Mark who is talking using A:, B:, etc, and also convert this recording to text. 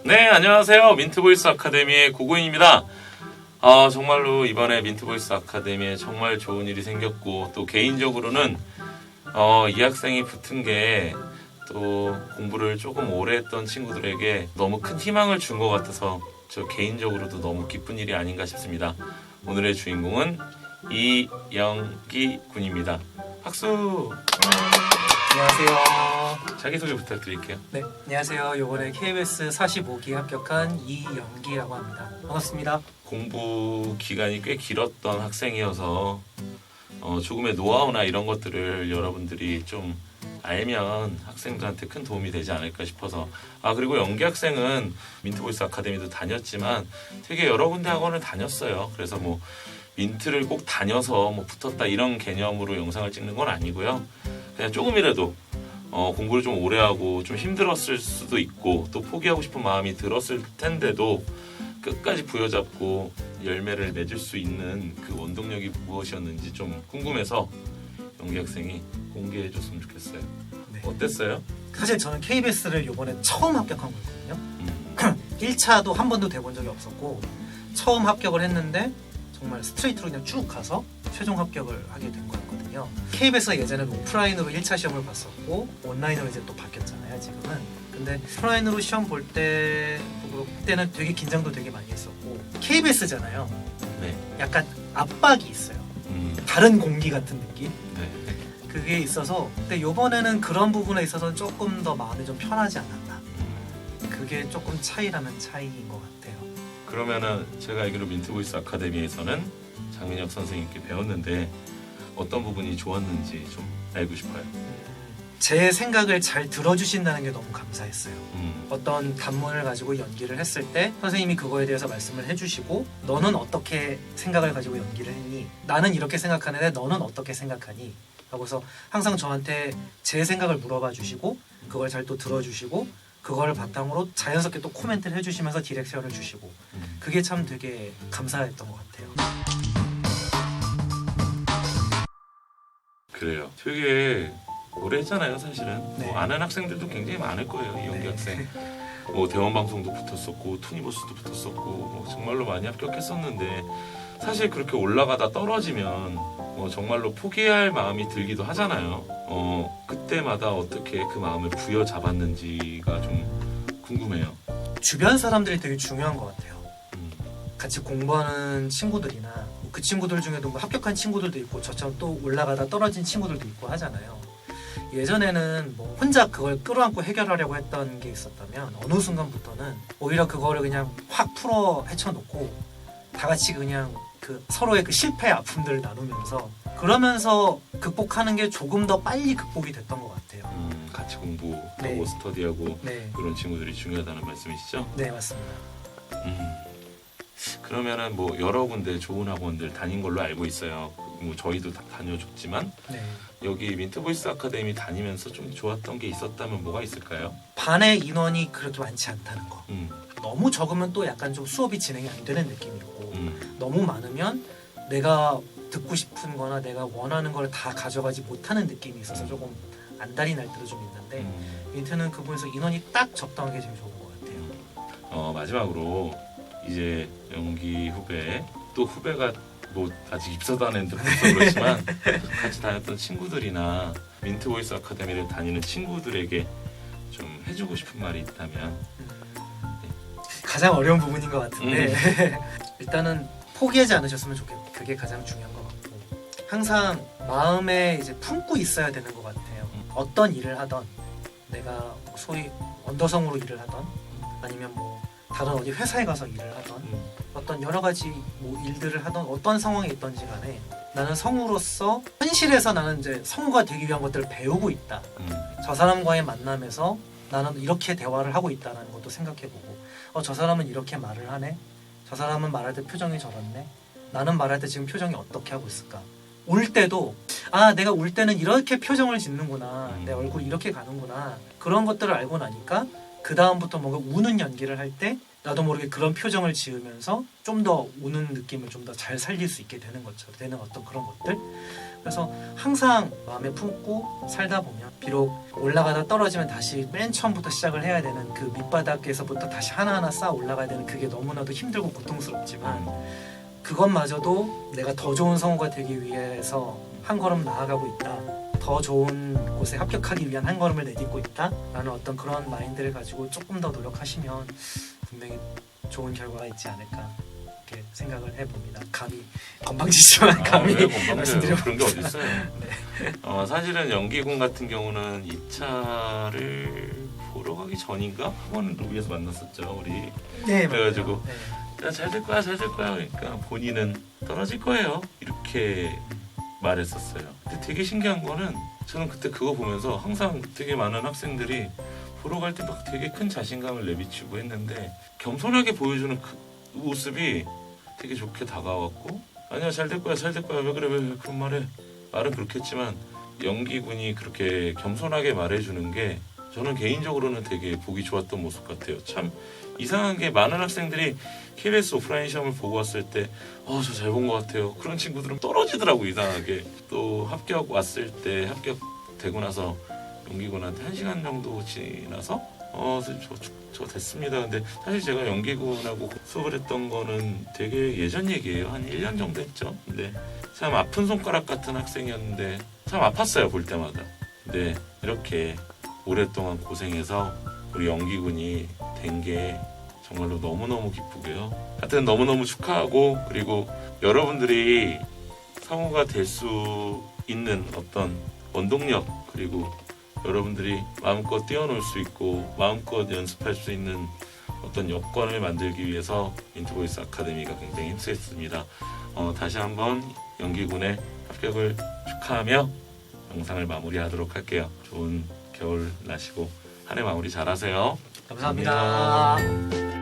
A: 네, 안녕하세요. 민트보이스 아카데미의 고고인입니다. 정말로 이번에 민트보이스 아카데미에 정말 좋은 일이 생겼고, 또 개인적으로는 이 학생이 붙은 게 또 공부를 조금 오래 했던 친구들에게 너무 큰 희망을 준 것 같아서 저 개인적으로도 너무 기쁜 일이 아닌가 싶습니다. 오늘의 주인공은 이영기 군입니다. 박수!
B: 안녕하세요.
A: 자기소개 부탁드릴게요.
B: 네, 안녕하세요. 이번에 KBS 45기 합격한 이영기라고 합니다. 반갑습니다.
A: 공부 기간이 꽤 길었던 학생이어서 조금의 노하우나 이런 것들을 여러분들이 좀 알면 학생들한테 큰 도움이 되지 않을까 싶어서 그리고 영기 학생은 민트보이스 아카데미도 다녔지만 되게 여러 군데 학원을 다녔어요. 그래서 뭐 민트를 꼭 다녀서 뭐 붙었다 이런 개념으로 영상을 찍는 건 아니고요. 그냥 조금이라도 공부를 좀 오래 하고 좀 힘들었을 수도 있고 또 포기하고 싶은 마음이 들었을 텐데도 끝까지 부여잡고 열매를 맺을 수 있는 그 원동력이 무엇이었는지 좀 궁금해서 영기 학생이 공개해 줬으면 좋겠어요.
B: 네.
A: 어땠어요?
B: 사실 저는 KBS를 이번에 처음 합격한 거거든요. 1차도 한 번도 돼본 적이 없었고 처음 합격을 했는데 정말 스트레이트로 그냥 쭉 가서 최종 합격을 하게 된 거였거든요. KBS가 예전에는 오프라인으로 1차 시험을 봤었고 온라인으로 이제 또 바뀌었잖아요, 지금은. 근데 오프라인으로 시험 볼 그때는 되게 긴장도 되게 많이 했었고 KBS잖아요.
A: 네.
B: 약간 압박이 있어요. 다른 공기 같은 느낌?
A: 네.
B: 그게 있어서 근데 이번에는 그런 부분에 있어서 조금 더 마음이 좀 편하지 않았나. 그게 조금 차이라면 차이인 것 같아요.
A: 그러면은 제가 알기로 민트보이스 아카데미에서는 장민혁 선생님께 배웠는데 어떤 부분이 좋았는지 좀 알고 싶어요.
B: 제 생각을 잘 들어주신다는 게 너무 감사했어요. 어떤 단문을 가지고 연기를 했을 때 선생님이 그거에 대해서 말씀을 해주시고 너는 어떻게 생각을 가지고 연기를 했니? 나는 이렇게 생각하는데 너는 어떻게 생각하니? 하고서 항상 저한테 제 생각을 물어봐 주시고 그걸 잘 또 들어주시고 그걸 바탕으로 자연스럽게 또 코멘트를 해주시면서 디렉션을 주시고 그게 참 되게 감사했던 것 같아요.
A: 그래요. 되게 오래 했잖아요, 사실은.
B: 네.
A: 뭐 아는 학생들도 굉장히 많을 거예요, 이영기
B: 네.
A: 학생. 뭐 대원방송도 붙었었고 투니버스도 붙었었고 뭐 정말로 많이 합격했었는데 사실 그렇게 올라가다 떨어지면 정말로 포기할 마음이 들기도 하잖아요. 그때마다 어떻게 그 마음을 부여잡았는지가 좀 궁금해요.
B: 주변 사람들이 되게 중요한 것 같아요. 같이 공부하는 친구들이나 그 친구들 중에도 뭐 합격한 친구들도 있고 저처럼 또 올라가다 떨어진 친구들도 있고 하잖아요. 예전에는 뭐 혼자 그걸 끌어안고 해결하려고 했던 게 있었다면 어느 순간부터는 오히려 그거를 그냥 확 풀어 헤쳐놓고 다 같이 그냥 그 서로의 그 실패의 아픔들을 나누면서 그러면서 극복하는 게 조금 더 빨리 극복이 됐던 것 같아요.
A: 같이 공부하고
B: 네.
A: 스터디하고
B: 네,
A: 그런 친구들이 중요하다는 말씀이시죠?
B: 네 맞습니다.
A: 그러면은 뭐 여러 군데 좋은 학원들 다닌 걸로 알고 있어요. 뭐 저희도 다 다녀줬지만
B: 네.
A: 여기 민트보이스 아카데미 다니면서 좀 좋았던 게 있었다면 뭐가 있을까요?
B: 반의 인원이 그렇게 많지 않다는 거.
A: 음,
B: 너무 적으면 또 약간 좀 수업이 진행이 안 되는 느낌이고 너무 많으면 내가 듣고 싶은 거나 내가 원하는 걸 다 가져가지 못하는 느낌이 있어서 조금 안달이 날 때도 좀 있는데 민트는 그 부분에서 인원이 딱 적당하게 제일 좋은 것 같아요.
A: 마지막으로 이제 연기 후배 또 후배가 뭐 아직 입사도 안 했는데 벌써 그렇지만 같이 다녔던 친구들이나 민트보이스 아카데미를 다니는 친구들에게 좀 해주고 싶은 말이 있다면
B: 가장 어려운 부분인 것 같은데 일단은 포기하지 않으셨으면 좋겠고 그게 가장 중요한 것 같고 항상 마음에 이제 품고 있어야 되는 것 같아요. 어떤 일을 하던 내가 소위 언더성으로 일을 하던 아니면 뭐 다른 어디 회사에 가서 일을 하던 어떤 여러 가지 뭐 일들을 하던 어떤 상황에 있던지 간에 나는 성우로서 현실에서 나는 이제 성우가 되기 위한 것들을 배우고 있다. 저 사람과의 만남에서 나는 이렇게 대화를 하고 있다는 것도 생각해보고 저 사람은 이렇게 말을 하네. 저 사람은 말할 때 표정이 저렇네. 나는 말할 때 지금 표정이 어떻게 하고 있을까. 울 때도 내가 울 때는 이렇게 표정을 짓는구나. 내 얼굴이 이렇게 가는구나. 그런 것들을 알고 나니까 그 다음부터 뭔가 우는 연기를 할 때 나도 모르게 그런 표정을 지으면서 좀 더 우는 느낌을 좀 더 잘 살릴 수 있게 되는 것처럼 되는 어떤 그런 것들 그래서 항상 마음에 품고 살다 보면 비록 올라가다 떨어지면 다시 맨 처음부터 시작을 해야 되는 그 밑바닥에서부터 다시 하나하나 쌓아 올라가야 되는 그게 너무나도 힘들고 고통스럽지만 그것마저도 내가 더 좋은 성우가 되기 위해서 한 걸음 나아가고 있다. 더 좋은 곳에 합격하기 위한 한 걸음을 내딛고 있다. 라는 어떤 그런 마인드를 가지고 조금 더 노력하시면 분명히 좋은 결과가 있지 않을까 이렇게 생각을 해봅니다. 감히 건방지지만 감히
A: 왜 건방져요?
B: 말씀드려
A: 그런 게 어디 있어요? 사실은 연기군 같은 경우는 2차를 보러 가기 전인가 학원 로비에서 만났었죠 우리.
B: 네,
A: 그래가지고
B: 네.
A: 야, 잘 될 거야 잘 될 거야 그러니까 본인은 떨어질 거예요 이렇게 말했었어요. 근데 되게 신기한 거는 저는 그때 그거 보면서 항상 되게 많은 학생들이 보러 갈 때 막 되게 큰 자신감을 내비치고 했는데 겸손하게 보여주는 그 모습이 되게 좋게 다가왔고 아니야 잘 될 거야 잘 될 거야 왜 그래 왜 그런 말해 말은 그렇게 했지만 연기군이 그렇게 겸손하게 말해주는 게 저는 개인적으로는 되게 보기 좋았던 모습 같아요. 참 이상한 게 많은 학생들이 KBS 오프라인 시험을 보고 왔을 때 저 잘 본 것 같아요. 그런 친구들은 떨어지더라고 이상하게. 또 합격 왔을 때 합격되고 나서 연기군한테 1시간 정도 지나서 저 됐습니다. 근데 사실 제가 연기군하고 수업을 했던 거는 되게 예전 얘기예요. 한 1년 정도 했죠. 근데 참 아픈 손가락 같은 학생이었는데 참 아팠어요 볼 때마다. 근데 이렇게 오랫동안 고생해서 우리 연기군이 된 게 정말로 너무너무 기쁘고요. 하여튼 너무너무 축하하고 그리고 여러분들이 성우가 될 수 있는 어떤 원동력 그리고 여러분들이 마음껏 뛰어놀 수 있고 마음껏 연습할 수 있는 어떤 여건을 만들기 위해서 인투보이스 아카데미가 굉장히 힘쓰겠습니다. 다시 한번 연기군의 합격을 축하하며 영상을 마무리하도록 할게요. 좋은 겨울 나시고 한 해 마무리 잘하세요.
B: 감사합니다.
A: 안녕.